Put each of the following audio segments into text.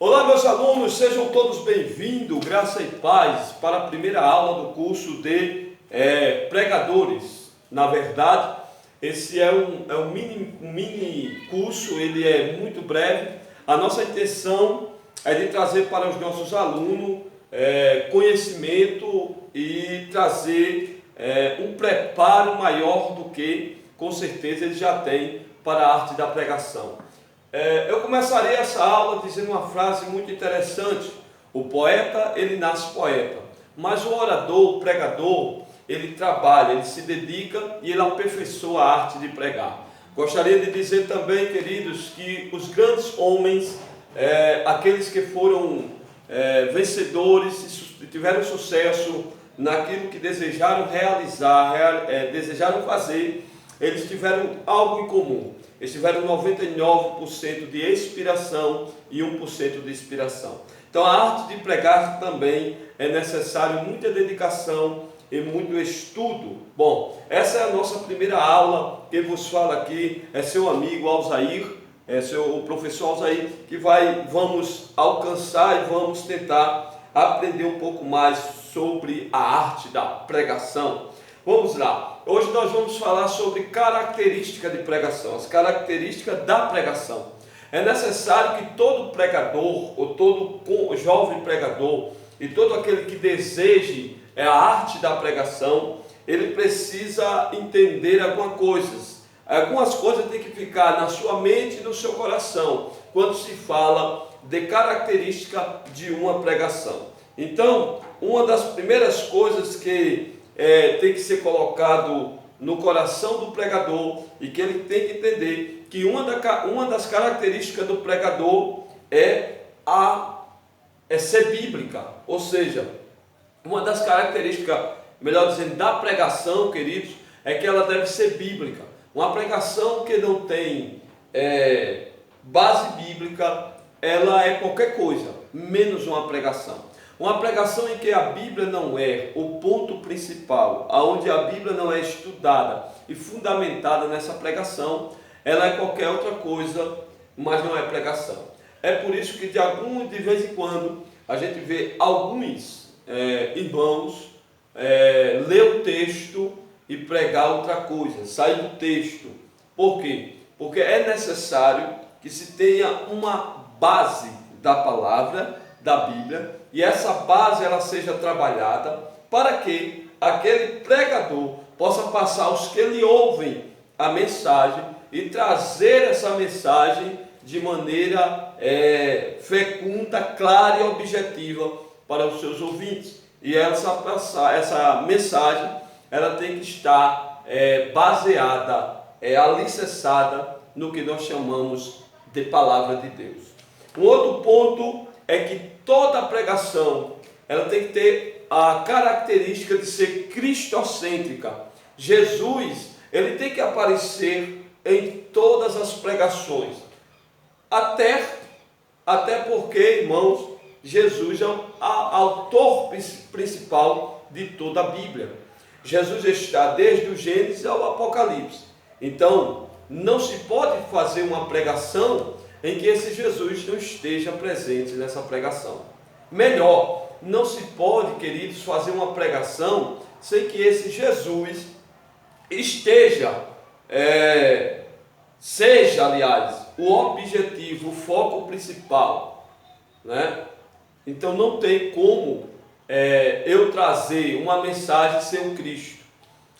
Olá, meus alunos, sejam todos bem-vindos, graça e paz, para a primeira aula do curso de pregadores. Na verdade, esse é um mini curso, ele é muito breve. A nossa intenção é de trazer para os nossos alunos conhecimento e trazer um preparo maior do que, com certeza, eles já têm para a arte da pregação. Eu começarei essa aula dizendo uma frase muito interessante. O poeta, ele nasce poeta, mas o orador, o pregador, ele trabalha, ele se dedica e ele aperfeiçoa a arte de pregar. Gostaria de dizer também, queridos, que os grandes homens, aqueles que foram vencedores e tiveram sucesso naquilo que desejaram realizar, desejaram fazer, eles tiveram algo em comum. Eles tiveram 99% de expiração e 1% de inspiração. Então a arte de pregar também é necessário muita dedicação e muito estudo. Bom, essa é a nossa primeira aula. Quem vos fala aqui é seu amigo Alzair, o professor Alzair, que vamos alcançar e vamos tentar aprender um pouco mais sobre a arte da pregação. Vamos lá, hoje nós vamos falar sobre características de pregação, as características da pregação. É necessário que todo pregador, ou todo jovem pregador, e todo aquele que deseje a arte da pregação, ele precisa entender algumas coisas têm que ficar na sua mente e no seu coração, quando se fala de característica de uma pregação. Então, uma das primeiras coisas que tem que ser colocado no coração do pregador e que ele tem que entender que uma das características do pregador é ser bíblica, ou seja, uma das características, melhor dizendo, da pregação, queridos, é que ela deve ser bíblica. Uma pregação que não tem base bíblica, ela é qualquer coisa, menos uma pregação. Uma pregação em que a Bíblia não é o ponto principal, onde a Bíblia não é estudada e fundamentada nessa pregação, ela é qualquer outra coisa, mas não é pregação. É por isso que de vez em quando a gente vê alguns irmãos ler o texto e pregar outra coisa, sair do texto. Por quê? Porque é necessário que se tenha uma base da palavra, da Bíblia, e essa base ela seja trabalhada para que aquele pregador possa passar aos que lhe ouvem a mensagem e trazer essa mensagem de maneira fecunda, clara e objetiva para os seus ouvintes. E essa mensagem ela tem que estar baseada, alicerçada no que nós chamamos de palavra de Deus. Um outro ponto é que toda pregação ela tem que ter a característica de ser cristocêntrica. Jesus, ele tem que aparecer em todas as pregações. Até porque, irmãos, Jesus é o autor principal de toda a Bíblia. Jesus está desde o Gênesis ao Apocalipse. Então, não se pode fazer uma pregação em que esse Jesus não esteja presente nessa pregação. Melhor, não se pode, queridos, fazer uma pregação sem que esse Jesus seja, aliás, o objetivo, o foco principal, né? Então não tem como eu trazer uma mensagem sem o Cristo.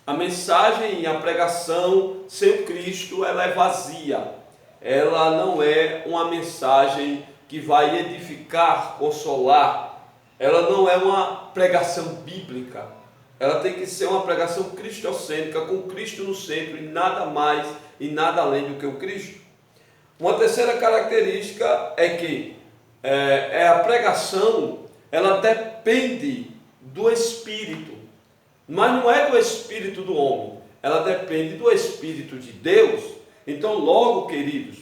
A mensagem e a pregação sem o Cristo, ela é vazia. Ela não é uma mensagem que vai edificar, consolar. Ela não é uma pregação bíblica. Ela tem que ser uma pregação cristocêntrica, com Cristo no centro e nada mais e nada além do que o Cristo. Uma terceira característica é que a pregação, ela depende do Espírito, mas não é do Espírito do homem, ela depende do Espírito de Deus. Então, logo, queridos,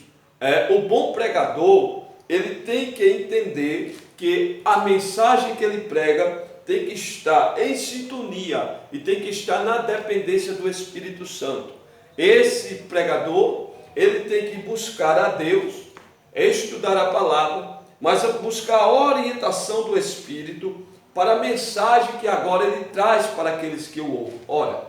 o bom pregador, ele tem que entender que a mensagem que ele prega tem que estar em sintonia e tem que estar na dependência do Espírito Santo. Esse pregador, ele tem que buscar a Deus, estudar a palavra, mas buscar a orientação do Espírito para a mensagem que agora ele traz para aqueles que o ouvem. Ora,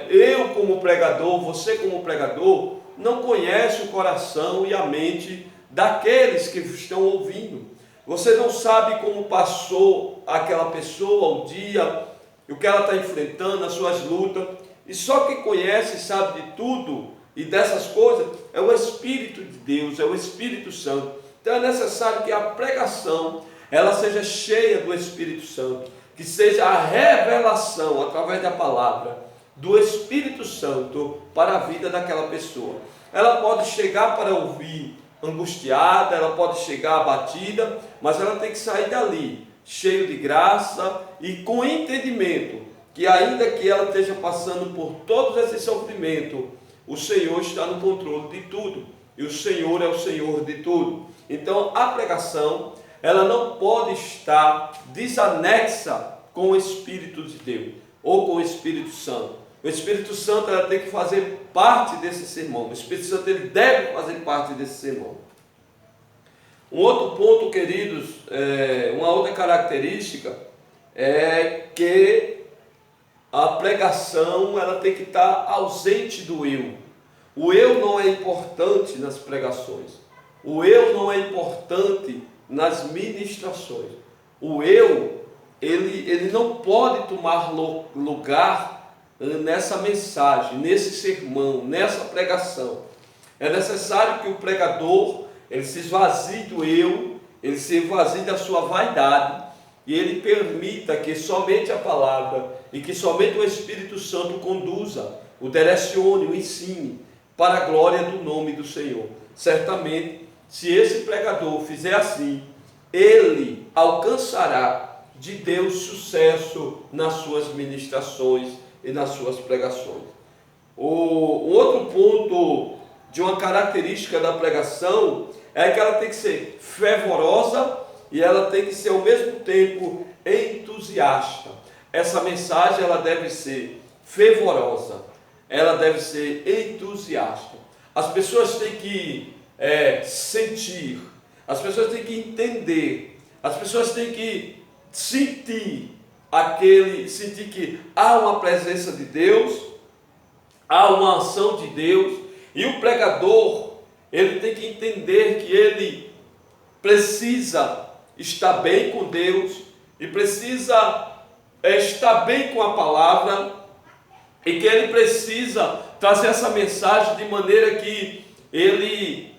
eu como pregador, você como pregador, não conhece o coração e a mente daqueles que estão ouvindo. Você não sabe como passou aquela pessoa o dia, o que ela está enfrentando, as suas lutas. E só quem conhece e sabe de tudo e dessas coisas é o Espírito de Deus, é o Espírito Santo. Então é necessário que a pregação ela seja cheia do Espírito Santo, que seja a revelação através da palavra do Espírito Santo para a vida daquela pessoa. Ela pode chegar para ouvir angustiada, ela pode chegar abatida, mas ela tem que sair dali cheio de graça e com entendimento que ainda que ela esteja passando por todos esses sofrimentos, o Senhor está no controle de tudo e o Senhor é o Senhor de tudo. Então a pregação ela não pode estar desanexa com o Espírito de Deus ou com o Espírito Santo. O Espírito Santo ela tem que fazer parte desse sermão. O Espírito Santo ele deve fazer parte desse sermão. Um outro ponto, queridos, uma outra característica é que a pregação ela tem que estar ausente do eu. O eu não é importante nas pregações. O eu não é importante nas ministrações. O eu, ele não pode tomar lugar nessa mensagem, nesse sermão, nessa pregação. É necessário que o pregador ele se esvazie do eu, ele se esvazie da sua vaidade e ele permita que somente a palavra e que somente o Espírito Santo conduza, o direcione, o ensine para a glória do nome do Senhor. Certamente, se esse pregador fizer assim, ele alcançará de Deus sucesso nas suas ministrações e nas suas pregações. O outro ponto de uma característica da pregação é que ela tem que ser fervorosa e ela tem que ser ao mesmo tempo entusiasta. Essa mensagem ela deve ser fervorosa, ela deve ser entusiasta. As pessoas têm que sentir, as pessoas têm que entender, as pessoas têm que sentir que há uma presença de Deus, há uma ação de Deus, e o pregador, ele tem que entender que ele precisa estar bem com Deus, e precisa estar bem com a palavra, e que ele precisa trazer essa mensagem de maneira que ele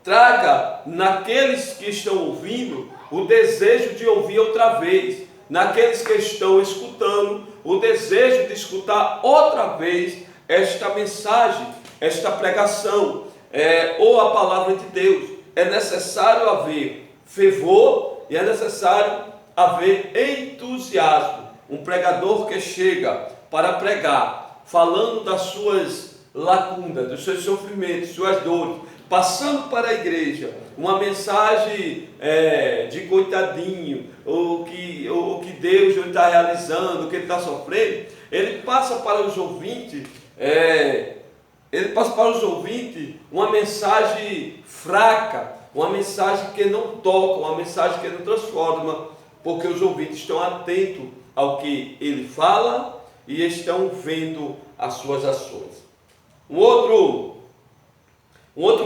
traga naqueles que estão ouvindo o desejo de ouvir outra vez, naqueles que estão escutando o desejo de escutar outra vez esta mensagem, esta pregação, ou a palavra de Deus. É necessário haver fervor e é necessário haver entusiasmo. Um pregador que chega para pregar, falando das suas lacunas, dos seus sofrimentos, suas dores, passando para a igreja uma mensagem de coitadinho, o que Deus está realizando, o que ele está sofrendo, ele passa para os ouvintes, uma mensagem fraca, uma mensagem que não toca, uma mensagem que não transforma, porque os ouvintes estão atentos ao que ele fala e estão vendo as suas ações. Um outro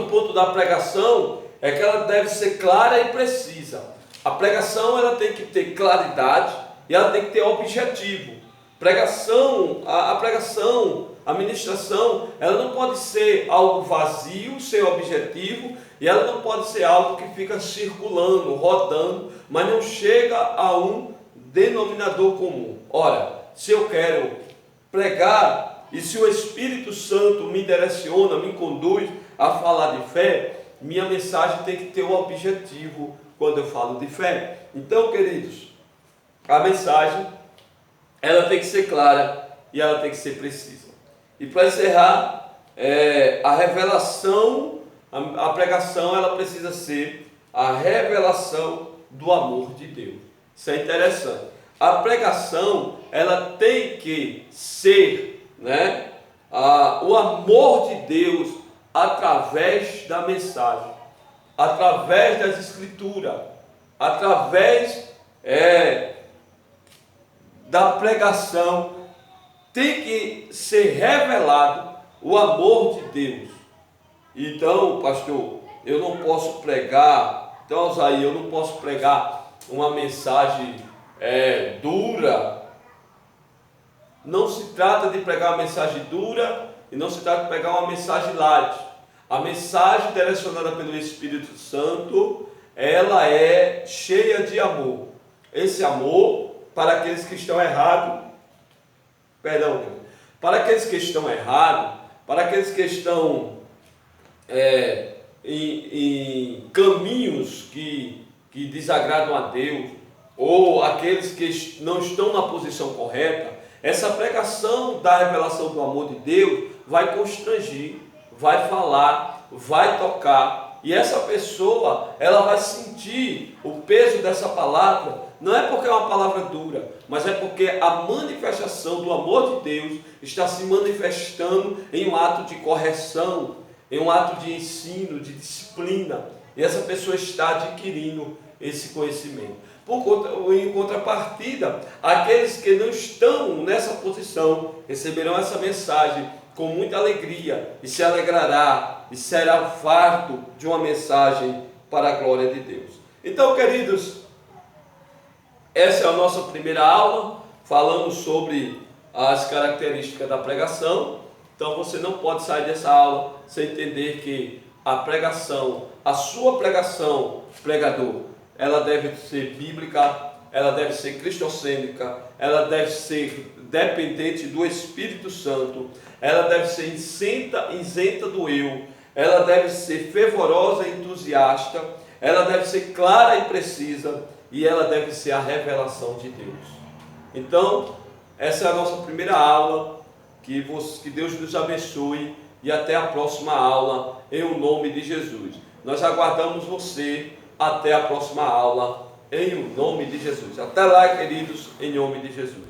ponto da pregação é que ela deve ser clara e precisa. A pregação ela tem que ter claridade e ela tem que ter objetivo. A pregação, a ministração, ela não pode ser algo vazio, sem objetivo, e ela não pode ser algo que fica circulando, rodando, mas não chega a um denominador comum. Ora, se eu quero pregar e se o Espírito Santo me direciona, me conduz a falar de fé, minha mensagem tem que ter um objetivo quando eu falo de fé. Então, queridos, a mensagem ela tem que ser clara e ela tem que ser precisa. E para encerrar, a revelação, a pregação ela precisa ser a revelação do amor de Deus. Isso é interessante. A pregação ela tem que ser, o amor de Deus através da mensagem. através das Escrituras, através da pregação, tem que ser revelado o amor de Deus. Então, pastor, eu não posso pregar, então, Alzair, eu não posso pregar uma mensagem dura. Não se trata de pregar uma mensagem dura e não se trata de pregar uma mensagem light. A mensagem direcionada pelo Espírito Santo, ela é cheia de amor. Esse amor, para aqueles que estão errados, para aqueles que estão errados, para aqueles que estão em caminhos que desagradam a Deus, ou aqueles que não estão na posição correta, essa pregação da revelação do amor de Deus vai constrangir, vai falar, vai tocar, e essa pessoa, ela vai sentir o peso dessa palavra. Não é porque é uma palavra dura, mas é porque a manifestação do amor de Deus está se manifestando em um ato de correção, em um ato de ensino, de disciplina, e essa pessoa está adquirindo esse conhecimento. Em contrapartida, aqueles que não estão nessa posição receberão essa mensagem com muita alegria e se alegrará e será farto de uma mensagem para a glória de Deus. Então, queridos, essa é a nossa primeira aula, falando sobre as características da pregação. Então você não pode sair dessa aula sem entender que a pregação, a sua pregação, pregador, ela deve ser bíblica, ela deve ser cristocêntrica, ela deve ser dependente do Espírito Santo, ela deve ser isenta do eu, ela deve ser fervorosa e entusiasta, ela deve ser clara e precisa, e ela deve ser a revelação de Deus. Então, essa é a nossa primeira aula, que Deus nos abençoe, e até a próxima aula, em o nome de Jesus. Nós aguardamos você até a próxima aula, em o nome de Jesus. Até lá, queridos, em nome de Jesus.